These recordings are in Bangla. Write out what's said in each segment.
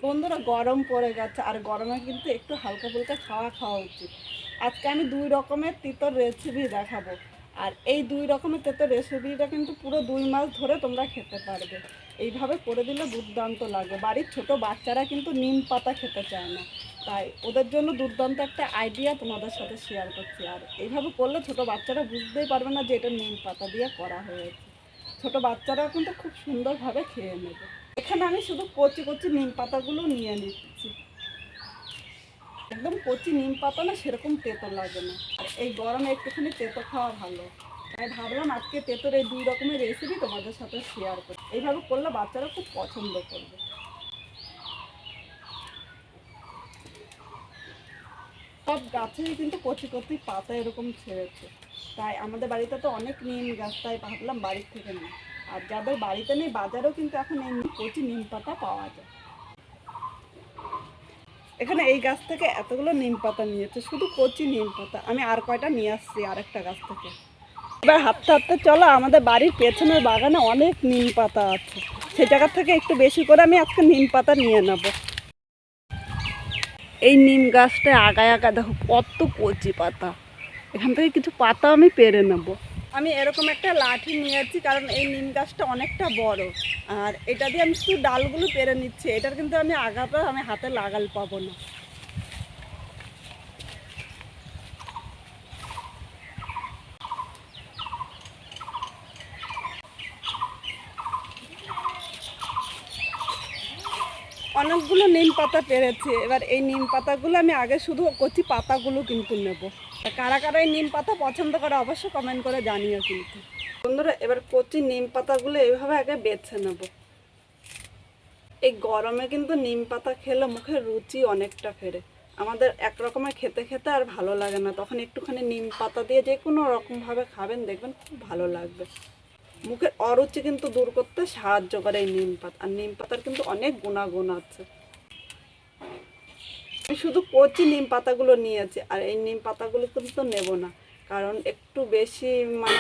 বন্ধুরা গরম পড়ে গেছে আর গরমে কিন্তু একটু হালকা ফুলকা খাওয়া উচিত। আজকে আমি 2 রকমের তিতর রেসিপি দেখাবো। আর এই 2 রকমের তিতর রেসিপিটা কিন্তু পুরো 2 মাস ধরে তোমরা খেতে পারবে। এইভাবে করে দিলে দুর্দান্ত লাগে। বাড়ির ছোট বাচ্চারা কিন্তু নিম পাতা খেতে চায় না, তাই ওদের জন্য দুর্দান্ত একটা আইডিয়া তোমাদের সাথে শেয়ার করছি। আর এইভাবে করলে ছোট বাচ্চারা বুঝতেই পারবে না যে এটা নিম পাতা দিয়ে করা হয়েছে। ছোট বাচ্চারাও কিন্তু খুব সুন্দরভাবে খেয়ে নেবে। এখানে আমি শুধু কচি কচি নিম পাতাগুলো নিয়ে নিচ্ছি। একদম কচি নিম পাতা না, সেরকম তেতো লাগে না। আর এই গরমে একটুখানি তেতো খাওয়া ভালো, তাই ভাবলাম আজকে তেতোর এই 2 রকমের রেসিপি তোমাদের সাথে শেয়ার করি। এইভাবে করলে বাচ্চারা খুব পছন্দ করবে। সব গাছেই কিন্তু কচি কচি পাতা এরকম ছেড়েছে, তাই আমাদের বাড়িতে তো অনেক নিম গাছ, তাই ভাবলাম বাড়ির থেকে নিই। আর যাদের বাড়িতে নেই, বাজারেও কিন্তু এখন এই কচি নিম পাতা পাওয়া যায়। এখানে এই গাছ থেকে এতগুলো নিম পাতা নিয়েছে, শুধু কচি নিম পাতা। আমি আর কয়টা নিয়ে আসছি আরেকটা গাছ থেকে। এবার হাঁটতে হাঁটতে চলো, আমাদের বাড়ির পেছনের বাগানে অনেক নিম পাতা আছে, সেই জায়গা থেকে একটু বেশি করে আমি আজকে নিম পাতা নিয়ে নেব। এই নিম গাছটা আগায় আগায় দেখো কত কচি পাতা। এখান থেকে কিছু পাতা আমি পেরে নেব। আমি এরকম একটা লাঠি নিয়েছি, কারণ এই নিম গাছটা অনেকটা বড়। আর এটা দিয়ে আমি শুধু ডালগুলো পেরে নিচ্ছি, এটার কিন্তু আমি আগাটা আমি হাতে লাগাল পাবো না। অনেকগুলো নিম পাতা পেরেছি। এবার এই নিম পাতাগুলো আমি আগে শুধু কচি পাতাগুলো কিন্তু নেব। কারা কারা এই নিম পাতা পছন্দ করে অবশ্যই কমেন্ট করে জানিও কিন্তু। বন্ধুরা, এবার কচি নিম পাতাগুলো এইভাবে আগে বেছে নেব। এই গরমে কিন্তু নিম পাতা খেলে মুখের রুচি অনেকটা ফেরে। আমাদের এক রকমের খেতে খেতে আর ভালো লাগে না, তখন একটুখানি নিম পাতা দিয়ে যে কোনো রকমভাবে খাবেন, দেখবেন খুব ভালো লাগবে। মুখের অরুচি কিন্তু দূর করতে সাহায্য করে এই নিম পাতা। আর নিম পাতার কিন্তু অনেক গুণাগুণ আছে। আমি শুধু কচি নিম পাতাগুলো নিয়েছি, আর এই নিম পাতাগুলো কিন্তু নেব না, কারণ একটু বেশি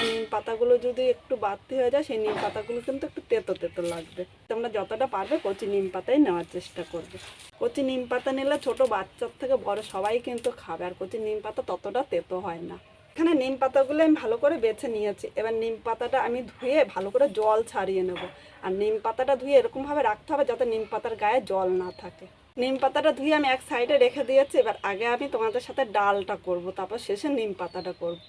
নিম পাতাগুলো যদি একটু বাড়তি হয়ে যায়, সেই নিম পাতাগুলো কিন্তু একটু তেতো তেতো লাগবে। তোমরা যতটা পারবে কচি নিম পাতাই নেওয়ার চেষ্টা করবে। কচি নিম পাতা নিলে ছোট বাচ্চার থেকে বড় সবাই কিন্তু খাবে, আর কচি নিম পাতা ততটা তেতো হয় না। এখানে নিম পাতাগুলো আমি ভালো করে বেছে নিয়েছি। এবার নিম পাতাটা আমি ধুয়ে ভালো করে জল ছাড়িয়ে নেব। আর নিম পাতাটা ধুয়ে এরকমভাবে রাখতে হবে যাতে নিম পাতার গায়ে জল না থাকে। নিম পাতাটা ধুয়ে আমি এক সাইডে রেখে দিয়েছি। এবার আগে আমি তোমাদের সাথে ডালটা করব, তারপর শেষে নিম পাতাটা করব।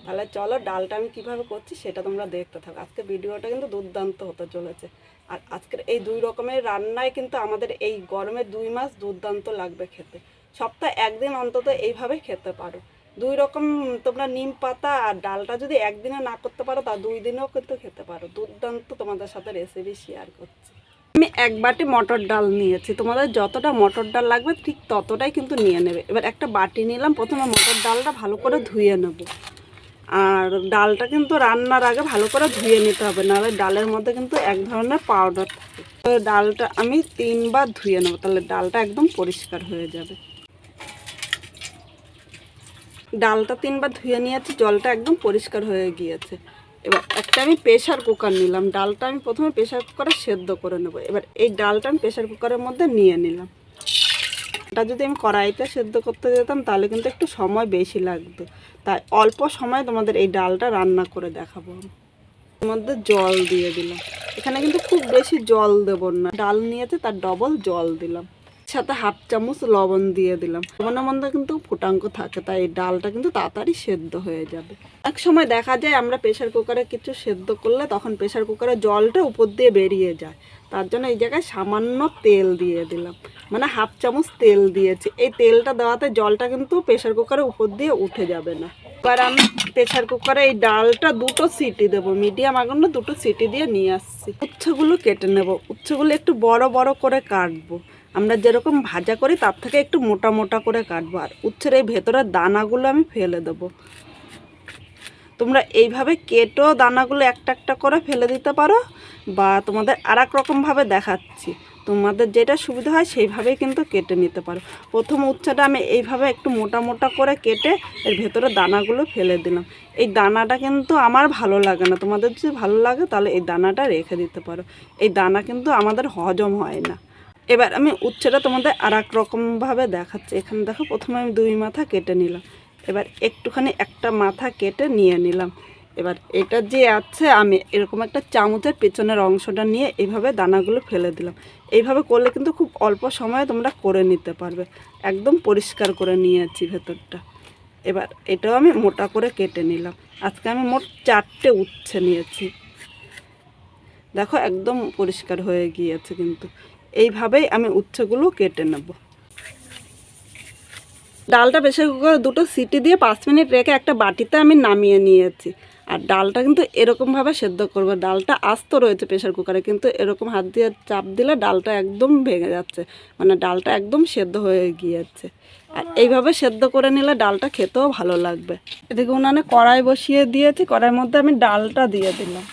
তাহলে চলো ডালটা আমি কিভাবে করছি সেটা তোমরা দেখতে থাকো। আজকে ভিডিওটা কিন্তু দুর্দান্ত হতে চলেছে। আর আজকের এই 2 রকমের রান্নায় কিন্তু আমাদের এই গরমে 2 মাস দুর্দান্ত লাগবে খেতে। সপ্তাহে একদিন অন্তত এইভাবে খেতে পারো। 2 রকম তোমরা নিম পাতা আর ডালটা যদি একদিনে না করতে পারো, তা 2 দিনেও কিন্তু খেতে পারো। দুর্দান্ত তোমাদের সাথে রেসিপি শেয়ার করছি। আমি 1 বাটি মটর ডাল নিয়েছি। তোমাদের যতটা মটর ডাল লাগবে ঠিক ততটাই কিন্তু নিয়ে নেবে। এবার একটা বাটি নিলাম। প্রথমে মটর ডালটা ভালো করে ধুয়ে নেব। আর ডালটা কিন্তু রান্নার আগে ভালো করে ধুয়ে নিতে হবে, নাহলে ডালের মধ্যে কিন্তু এক ধরনের পাউডার থাকে। তো ডালটা আমি 3 বার ধুয়ে নেব, তাহলে ডালটা একদম পরিষ্কার হয়ে যাবে। ডালটা 3 বার ধুয়ে নিয়েছি, জলটা একদম পরিষ্কার হয়ে গিয়েছে। এবার একটা আমি প্রেশার কুকার নিলাম। ডালটা আমি প্রথমে প্রেশার কুকারে সেদ্ধ করে নেব। এবার এই ডালটা আমি প্রেশার কুকারের মধ্যে নিয়ে নিলাম। এটা যদি আমি কড়াইতে সেদ্ধ করতে যেতাম তাহলে কিন্তু একটু সময় বেশি লাগতো, তাই অল্প সময় তোমাদের এই ডালটা রান্না করে দেখাবো। এর মধ্যে জল দিয়ে দিলাম। এখানে কিন্তু খুব বেশি জল দেব না, ডাল নিয়েছে তার ডবল জল দিলাম। সাথে 1/2 চামচ লবণ দিয়ে দিলাম। লবণের মধ্যে কিন্তু ফুটাঙ্ক থাকে, তাই এই ডালটা কিন্তু তাড়াতাড়ি সেদ্ধ হয়ে যাবে। এক সময় দেখা যায় আমরা প্রেশার কুকারে কিছু সেদ্ধ করলে তখন প্রেশার কুকারের জলটা উপর দিয়ে বেরিয়ে যায়। তার জন্য এই জায়গায় সামান্য তেল দিয়ে দিলাম, 1/2 চামচ তেল দিয়েছি। এই তেলটা দেওয়াতে জলটা কিন্তু প্রেশার কুকারের উপর দিয়ে উঠে যাবে না। এবার আমি প্রেশার কুকারে এই ডালটা 2টো সিটি দেবো, মিডিয়াম আগুনে 2টো সিটি দিয়ে নিয়ে আসছি। উচ্ছেগুলো কেটে নেব। উচ্ছেগুলো একটু বড় বড় করে কাটবো। আমরা যেরকম ভাজা করি তার থেকে একটু মোটা মোটা করে কাটবো। আর উচ্ছের এই ভেতরের দানাগুলো আমি ফেলে দেবো। তোমরা এইভাবে কেটো দানাগুলো একটা একটা করে ফেলে দিতে পারো, বা তোমাদের আর এক রকমভাবে দেখাচ্ছি, তোমাদের যেটা সুবিধা হয় সেইভাবেই কিন্তু কেটে নিতে পারো। প্রথম উচ্ছেটা আমি এইভাবে একটু মোটা মোটা করে কেটে এর ভেতরে দানাগুলো ফেলে দিলাম। এই দানাটা কিন্তু আমার ভালো লাগে না, তোমাদের যদি ভালো লাগে তাহলে এই দানাটা রেখে দিতে পারো। এই দানা কিন্তু আমাদের হজম হয় না। এবার আমি উচ্ছেটা তোমাদের আর এক রকমভাবে দেখাচ্ছি। এখানে দেখো প্রথমে আমি 2 মাথা কেটে নিলাম, এবার একটুখানি একটা মাথা কেটে নিয়ে নিলাম। এবার এটা যে আছে আমি এরকম একটা চামচের পেছনের অংশটা নিয়ে এইভাবে দানাগুলো ফেলে দিলাম। এইভাবে করলে কিন্তু খুব অল্প সময়ে তোমরা করে নিতে পারবে। একদম পরিষ্কার করে নিয়েছি ভেতরটা। এবার এটাও আমি মোটা করে কেটে নিলাম। আজকে আমি মোট 4টে উচ্ছে নিয়েছি। দেখো একদম পরিষ্কার হয়ে গিয়েছে। কিন্তু এইভাবেই আমি উচ্ছেগুলো কেটে নেব। ডালটা প্রেসার কুকারে 2টো সিটি দিয়ে 5 মিনিট রেখে একটা বাটিতে আমি নামিয়ে নিয়েছি। আর ডালটা কিন্তু এরকমভাবে সেদ্ধ করবো। ডালটা আস্ত রয়েছে প্রেসার কুকারে, কিন্তু এরকম হাত দিয়ে চাপ দিলে ডালটা একদম ভেঙে যাচ্ছে, মানে ডালটা একদম সেদ্ধ হয়ে গিয়েছে। আর এইভাবে সেদ্ধ করে নিলে ডালটা খেতেও ভালো লাগবে। এদিকে উনানে কড়াই বসিয়ে দিয়েছি, কড়াইয়ের মধ্যে আমি ডালটা দিয়ে দিলাম।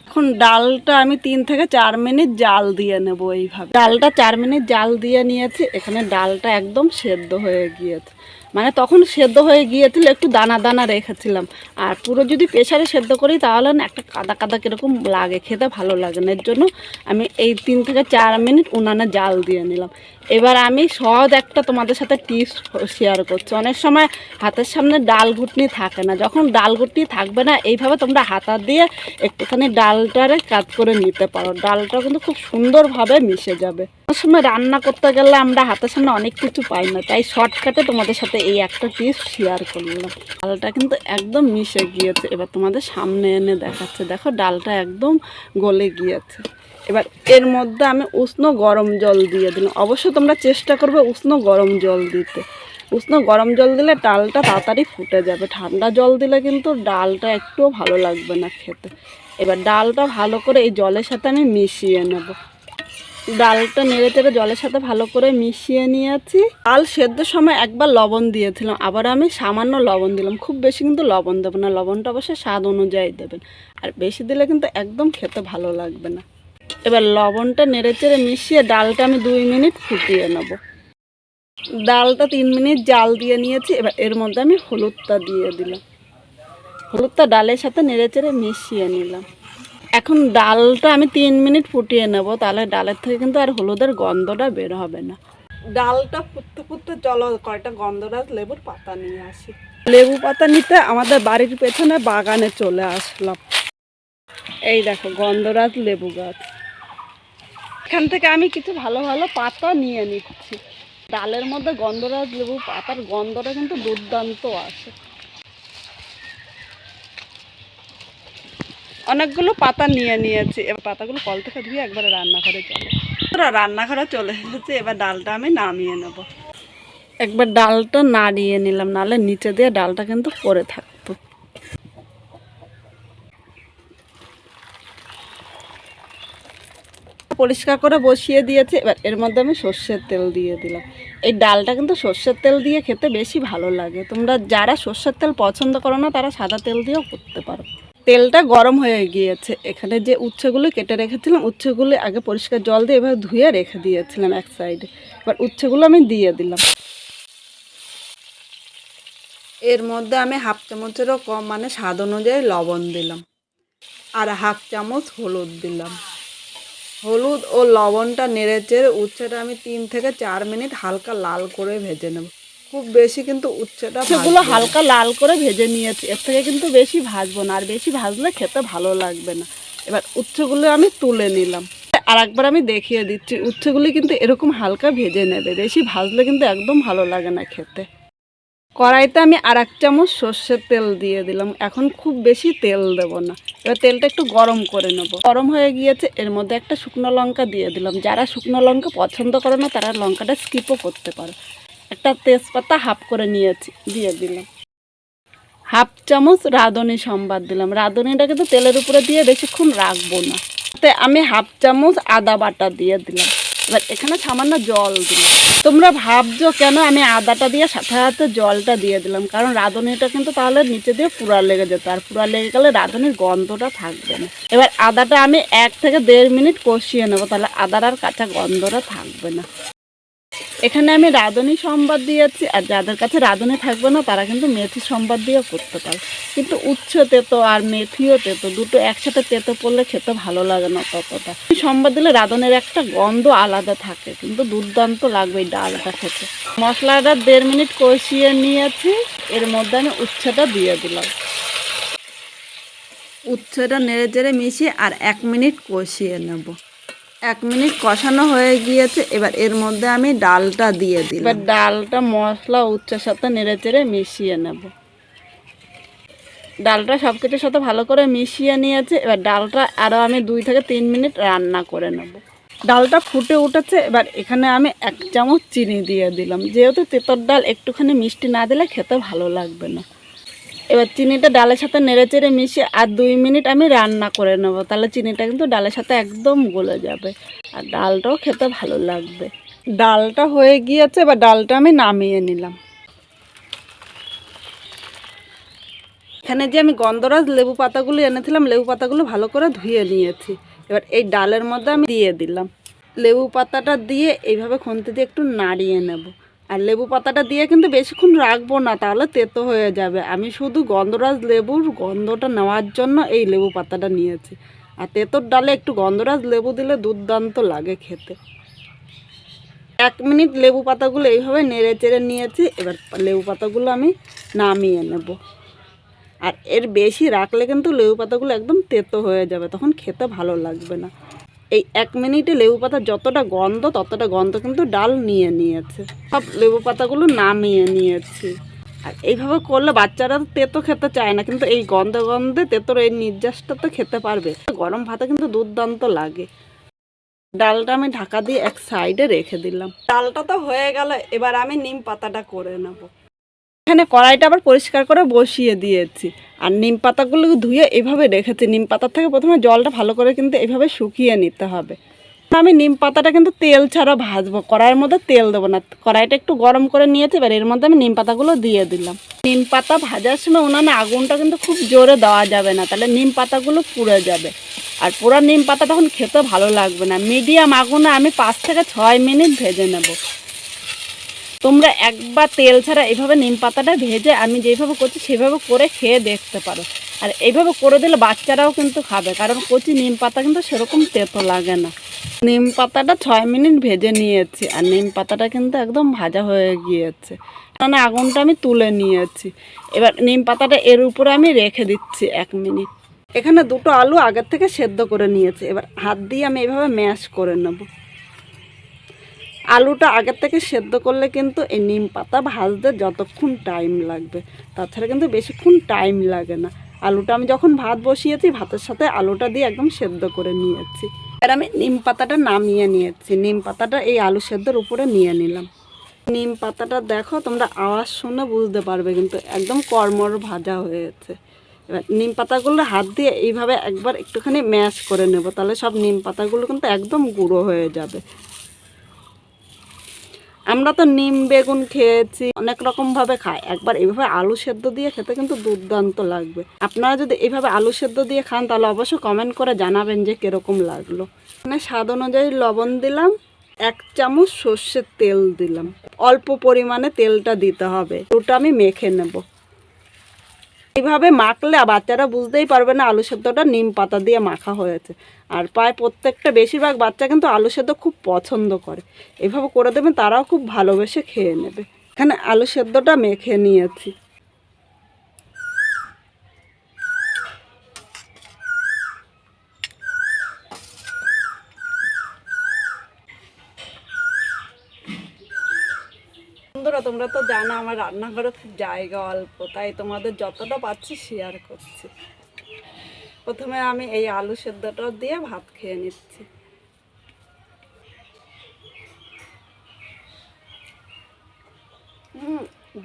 এখন ডালটা আমি 3 থেকে 4 মিনিট জাল দিয়ে নেব। এইভাবে ডালটা 4 মিনিট জাল দিয়ে নিয়েছি। এখানে ডালটা একদম সেদ্ধ হয়ে গিয়েছে, মানে তখন সেদ্ধ হয়ে গিয়েছিল, একটু দানা দানা রেখেছিলাম। আর পুরো যদি প্রেসারে সেদ্ধ করি তাহলে না একটা কাদা কাদা কীরকম লাগে, খেতে ভালো লাগে না। এর জন্য আমি এই 3 থেকে 4 মিনিট উনানে জাল দিয়ে নিলাম। এবার আমি সহজ একটা তোমাদের সাথে টিপস শেয়ার করছি। অনেক সময় হাতের সামনে ডাল ঘুটনি থাকে না, যখন ডাল ঘুটনি থাকবে না এইভাবে তোমরা হাতা দিয়ে একটুখানি ডালটারে কাজ করে নিতে পারো। ডালটা কিন্তু খুব সুন্দরভাবে মিশে যাবে। অনেক সময় রান্না করতে গেলে আমরা হাতের সামনে অনেক কিছু পাই না, তাই শর্টকাটে তোমাদের সাথে এই একটা টিপস শেয়ার করলাম। ডালটা কিন্তু একদম মিশে গিয়েছে। এবার তোমাদের সামনে এনে দেখাচ্ছে, দেখো ডালটা একদম গলে গিয়েছে। এবার এর মধ্যে আমি উষ্ণ গরম জল দিয়ে দিলাম। অবশ্যই তোমরা চেষ্টা করবে উষ্ণ গরম জল দিতে। উষ্ণ গরম জল দিলে ডালটা তাড়াতাড়ি ফুটে যাবে। ঠান্ডা জল দিলে কিন্তু ডালটা একটুও ভালো লাগবে না খেতে। এবার ডালটা ভালো করে এই জলের সাথে আমি মিশিয়ে নেব। ডালটা নেড়ে চেড়ে জলের সাথে ভালো করে মিশিয়ে নিয়েছি। ডাল সেদ্ধর সময় একবার লবণ দিয়েছিলাম, আবার আমি সামান্য লবণ দিলাম। খুব বেশি কিন্তু লবণ দেবো না, লবণটা অবশ্যই স্বাদ অনুযায়ী দেবেন। আর বেশি দিলে কিন্তু একদম খেতে ভালো লাগবে না। এবার লবণটা নেড়ে চেড়ে মিশিয়ে ডালটা আমি 2 মিনিট ফুটিয়ে নেব। ডালটা 3 মিনিট জাল দিয়ে নিয়েছি। এবার এর মধ্যে আমি হলুদটা দিয়ে দিলাম। হলুদটা ডালের সাথে নেড়ে চেড়ে মিশিয়ে নিলাম। এখন ডালটা আমি 3 মিনিট ফুটিয়ে নেব, তাহলে ডালের থেকে কিন্তু আর হলুদের গন্ধটা বের হবে না। ডালটা ফুটতে ফুটতে চলো কয়টা গন্ধরাজ লেবুর পাতা নিয়ে আসি। লেবু পাতা নিতে আমাদের বাড়ির পেছনে বাগানে চলে আসলাম। এই দেখো গন্ধরাজ লেবু গাছ। এখান থেকে আমি কিছু ভালো ভালো পাতা নিয়ে নিচ্ছি। ডালের মধ্যে গন্ধরাজ লেবু পাতার গন্ধটা কিন্তু দুর্দান্ত আসে। অনেকগুলো পাতা নিয়ে নিয়েছি। এবার পাতাগুলো কল থেকে ধুয়ে একবারে রান্নাঘরে চলে। রান্নাঘরে চলে এসেছি। এবার ডালটা আমি নামিয়ে নেব। একবার ডালটা নাড়িয়ে নিলাম, নাহলে নিচে দিয়ে ডালটা কিন্তু পড়ে থাকতো। পরিষ্কার করে বসিয়ে দিয়েছি। এবার এর মধ্যে আমি সর্ষের তেল দিয়ে দিলাম। এই ডালটা কিন্তু সর্ষের তেল দিয়ে খেতে বেশি ভালো লাগে। তোমরা যারা সর্ষের তেল পছন্দ করো না তারা সাদা তেল দিয়েও করতে পারো। তেলটা গরম হয়ে গিয়েছে। এখানে যে উচ্ছেগুলো কেটে রেখেছিলাম, উচ্ছেগুলো আগে পরিষ্কার জল দিয়ে এবার ধুয়ে রেখে দিয়েছিলাম এক সাইডে। এবার উচ্ছেগুলো আমি দিয়ে দিলাম। এর মধ্যে আমি 1/2 চামচেরও কম, মানে স্বাদ অনুযায়ী লবণ দিলাম। আর 1/2 চামচ হলুদ দিলাম। হলুদ ও লবণটা নেড়ে চেড়ে উচ্ছেটা আমি 3 থেকে 4 মিনিট হালকা লাল করে ভেজে নেব। খুব বেশি কিন্তু উচ্ছেটা সেগুলো হালকা লাল করে ভেজে নিয়েছি। এর থেকে কিন্তু বেশি ভাজবো না, আর বেশি ভাজলে খেতে ভালো লাগবে না। এবার উচ্ছেগুলো আমি তুলে নিলাম। আর একবার আমি দেখিয়ে দিচ্ছি, উচ্ছেগুলি কিন্তু এরকম হালকা ভেজে নেবে। বেশি ভাজলে কিন্তু একদম ভালো লাগে না খেতে। কড়াইতে আমি আর 1 চামচ সর্ষের তেল দিয়ে দিলাম। এখন খুব বেশি তেল দেব না। এবার তেলটা একটু গরম করে নেব। গরম হয়ে গিয়েছে, এর মধ্যে একটা শুকনো লঙ্কা দিয়ে দিলাম। যারা শুকনো লঙ্কা পছন্দ করে না তারা লঙ্কাটা স্কিপও করতে পারে। একটা তেজপাতা হাফ করে নিয়েছি, দিয়ে দিলাম। 1/2 চামচ রাঁধুনি সম্বাদ দিলাম। রাঁধুনিটা কিন্তু তেলের উপরে দিয়ে বেশিক্ষণ রাখবো না। তাতে আমি 1/2 চামচ আদা বাটা দিয়ে দিলাম। এবার এখানে সামান্য জল দিলাম। তোমরা ভাবছো কেন আমি আদাটা দিয়ে সাথে সাথে জলটা দিয়ে দিলাম, কারণ রাঁধুনিটা কিন্তু তাহলে নিচে দিয়ে পুড়া লেগে যেত, আর পুড়া লেগে গেলে রাঁধুনির গন্ধটা থাকবে না। এবার আদাটা আমি 1 থেকে 1.5 মিনিট কষিয়ে নেবো, তাহলে আদার আর কাঁচা গন্ধটা থাকবে না। এখানে আমি রাঁধুনি সম্বাদ দিয়েছি, আর যাদের কাছে রাঁধুনি থাকবে না তারা কিন্তু মেথি সম্বাদ দিয়েও করতে পারে। কিন্তু উচ্ছে তেতো আর মেথিও তেতো, দুটো একসাথে তেতো পড়লে খেতে ভালো লাগে না ততটা। সম্বাদ দিলে রাঁধুনির একটা গন্ধ আলাদা থাকে, কিন্তু দুর্দান্ত লাগবে এই ডালটা খেতে। মশলাটা 1.5 মিনিট কষিয়ে নিয়েছি, এর মধ্যে আমি উচ্ছেটা দিয়ে দিলাম। উচ্ছেটা নেড়ে চেড়ে মিশিয়ে আর 1 মিনিট কষিয়ে নেব। 1 মিনিট কষানো হয়ে গিয়েছে, এবার এর মধ্যে আমি ডালটা দিয়ে দিই। এবার ডালটা মশলা উচ্ছের সাথে নেড়ে চেড়ে মিশিয়ে নেব। ডালটা সব কিছুর সাথে ভালো করে মিশিয়ে নিয়েছে, এবার ডালটা আরও আমি 2 থেকে 3 মিনিট রান্না করে নেব। ডালটা ফুটে উঠেছে, এবার এখানে আমি 1 চামচ চিনি দিয়ে দিলাম। যেহেতু তেঁতুর ডাল একটুখানি মিষ্টি না দিলে খেতে ভালো লাগবে না। এবার চিনিটা ডালের সাথে নেড়ে চেড়ে মিশিয়ে আর 2 মিনিট আমি রান্না করে নেব, তাহলে চিনিটা কিন্তু ডালের সাথে একদম গলে যাবে আর ডালটাও খেতে ভালো লাগবে। ডালটা হয়ে গিয়েছে, এবার ডালটা আমি নামিয়ে নিলাম। এখানে যে আমি গন্ধরাজ লেবু পাতাগুলো এনেছিলাম, লেবু পাতাগুলো ভালো করে ধুয়ে নিয়েছি। এবার এই ডালের মধ্যে আমি দিয়ে দিলাম। লেবু পাতাটা দিয়ে এইভাবে খুন্তি দিয়ে একটু নাড়িয়ে নেব। আর লেবু পাতাটা দিয়ে কিন্তু বেশিক্ষণ রাখবো না, তাহলে তেতো হয়ে যাবে। আমি শুধু গন্ধরাজ লেবুর গন্ধটা নেওয়ার জন্য এই লেবু পাতাটা নিয়েছি। আর তেঁতোর ডালে একটু গন্ধরাজ লেবু দিলে দুর্দান্ত লাগে খেতে। 1 মিনিট লেবু পাতাগুলো এইভাবে নেড়ে চেড়ে নিয়েছি, এবার লেবু পাতাগুলো আমি নামিয়ে নেব। আর এর বেশি রাখলে কিন্তু লেবু পাতাগুলো একদম তেতো হয়ে যাবে, তখন খেতে ভালো লাগবে না। এই 1 মিনিটে লেবু পাতার যতটা গন্ধ ততটা গন্ধ কিন্তু ডাল নিয়ে নিয়েছে। সব লেবু পাতাগুলো নামিয়ে নিয়েছি। আর এইভাবে করলে বাচ্চারা তো তেতো খেতে চায় না, কিন্তু এই গন্ধে গন্ধে তেতোর এই নির্যাসটা তো খেতে পারবে। গরম ভাতে কিন্তু দুর্দান্ত লাগে। ডালটা আমি ঢাকা দিয়ে এক সাইডে রেখে দিলাম। ডালটা তো হয়ে গেল, এবার আমি নিম পাতাটা করে নেব। এখানে কড়াইটা আবার পরিষ্কার করে বসিয়ে দিয়েছি, আর নিম পাতাগুলো ধুয়ে এইভাবে রেখেছি। নিম পাতার থেকে প্রথমে জলটা ভালো করে কিন্তু এইভাবে শুকিয়ে নিতে হবে। আমি নিম পাতাটা কিন্তু তেল ছাড়া ভাজবো, কড়াইয়ের মধ্যে তেল দেবো না। কড়াইটা একটু গরম করে নিয়েছি, এবার এর মধ্যে আমি নিম পাতাগুলো দিয়ে দিলাম। নিম পাতা ভাজার সময় উনানে আগুনটা কিন্তু খুব জোরে দেওয়া যাবে না, তাহলে নিম পাতাগুলো পুড়ে যাবে। আর পুরো নিম পাতা তখন খেতে ভালো লাগবে না। মিডিয়াম আগুনে আমি 5 থেকে 6 মিনিট ভেজে নেব। তোমরা একবার তেল ছাড়া এইভাবে নিম পাতাটা ভেজে আমি যেভাবে করছি সেভাবে করে খেয়ে দেখতে পারো। আর এইভাবে করে দিলে বাচ্চারাও কিন্তু খাবে, কারণ কচি নিম পাতা কিন্তু সেরকম তেতো লাগে না। নিম পাতাটা 6 মিনিট ভেজে নিয়েছি, আর নিম পাতাটা কিন্তু একদম ভাজা হয়ে গিয়েছে, মানে আগুনটা আমি তুলে নিয়েছি। এবার নিম পাতাটা এর উপরে আমি রেখে দিচ্ছি 1 মিনিট। এখানে 2টো আলু আগের থেকে সেদ্ধ করে নিয়েছি, এবার হাত দিয়ে আমি এইভাবে ম্যাশ করে নেব। আলুটা আগের থেকে সেদ্ধ করলে কিন্তু এই নিম পাতা ভাজতে যতক্ষণ টাইম লাগবে, তাছাড়া কিন্তু বেশিক্ষণ টাইম লাগে না। আলুটা আমি যখন ভাত বসিয়েছি, ভাতের সাথে আলুটা দিয়ে একদম সেদ্ধ করে নিয়েছি। আর আমি নিম পাতাটা নামিয়ে নিয়েছি। নিম পাতাটা এই আলু সেদ্ধর উপরে নিয়ে নিলাম। নিম পাতাটা দেখো, তোমরা আওয়াজ শুনে বুঝতে পারবে কিন্তু একদম কড়মড় ভাজা হয়েছে। এবার নিম পাতাগুলো হাত দিয়ে এইভাবে একবার একটুখানি ম্যাশ করে নেব, তাহলে সব নিম পাতাগুলো কিন্তু একদম গুঁড়ো হয়ে যাবে। আমরা তো নিম বেগুন খেয়েছি, অনেক রকমভাবে খাই। একবার এইভাবে আলু সেদ্ধ দিয়ে খেতে কিন্তু দুর্দান্ত লাগবে। আপনারা যদি এইভাবে আলু সেদ্ধ দিয়ে খান তাহলে অবশ্যই কমেন্ট করে জানাবেন যে কীরকম লাগলো। এখানে স্বাদ অনুযায়ী লবণ দিলাম, 1 চামচ সর্ষের তেল দিলাম। অল্প পরিমাণে তেলটা দিতে হবে। ওটা আমি মেখে নেব। এইভাবে মাখলে বাচ্চারা বুঝতেই পারবে না আলু সেদ্ধটা নিম পাতা দিয়ে মাখা হয়েছে। আর প্রায় প্রত্যেকটা বেশিরভাগ বাচ্চা কিন্তু আলু সেদ্ধ খুব পছন্দ করে। এভাবে করে দেবেন, তারাও খুব ভালোবেসে খেয়ে নেবে। এখানে আলু সেদ্ধটা মেখে নিয়েছি। বন্ধুরা, তোমরা তো জানো আমার রান্নাঘরে খুব জায়গা অল্প, তাই তোমাদের যতটা পাচ্ছি শেয়ার করছি। প্রথমে আমি এই আলু সেদ্ধটা দিয়ে ভাত খেয়ে নিচ্ছি।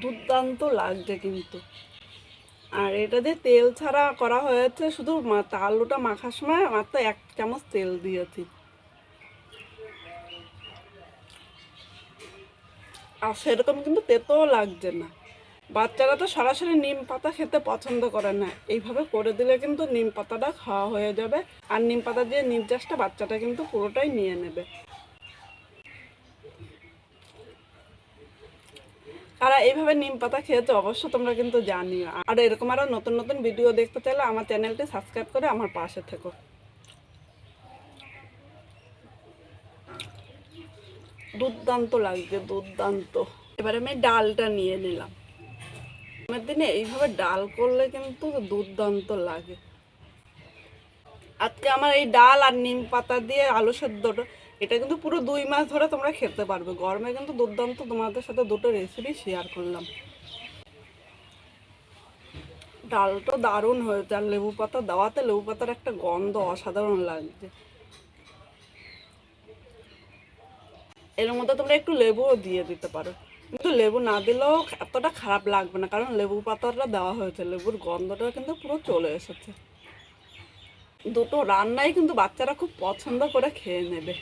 দুর্দান্ত লাগছে কিন্তু। আর এটা দিয়ে তেল ছাড়া করা হয়েছে, শুধু আলুটা মাখার সময় মাত্র 1 চামচ তেল দিয়েছি। আর সেরকম কিন্তু তেতোও লাগছে না। বাচ্চারা তো সরাসরি নিম পাতা খেতে পছন্দ করে না, এইভাবে করে দিলে কিন্তু নিম পাতাটা খাওয়া হয়ে যাবে। আর নিম পাতা দিয়ে নির্যাসটা বাচ্চাটা কিন্তু পুরোটাই নিয়ে নেবে। আর এইভাবে নিম পাতা খেয়েছো অবশ্য তোমরা কিন্তু জানিও। আর এরকম আরও নতুন নতুন ভিডিও দেখতে চাইলে আমার চ্যানেলটি সাবস্ক্রাইব করে আমার পাশে থেকো। দুর্দান্ত লাগছে, দুর্দান্ত। এবার আমি ডালটা নিয়ে নিলাম। গরমের দিনে এইভাবে ডাল করলে কিন্তু দুর্দান্ত লাগে। আজকে আমার এই ডাল আর নিম পাতা দিয়ে আলু সেদ্ধটা, এটা কিন্তু পুরো 2 মাস ধরে তোমরা খেতে পারবে। গরমে কিন্তু দুর্দান্ত তোমাদের সাথে দুটো রেসিপি শেয়ার করলাম। ডালটা দারুণ হয়েছে, আর লেবু পাতা দেওয়াতে লেবু পাতার একটা গন্ধ অসাধারণ লাগছে। এর মধ্যে তোমরা একটু লেবুও দিয়ে দিতে পারো, কিন্তু লেবু না দিলেও এতটা খারাপ লাগবে না, কারণ লেবু পাতাটা দেওয়া হয়েছে, লেবুর গন্ধটা কিন্তু পুরো চলে এসেছে। দুটো রান্নাই কিন্তু বাচ্চারা খুব পছন্দ করে খেয়ে নেবে।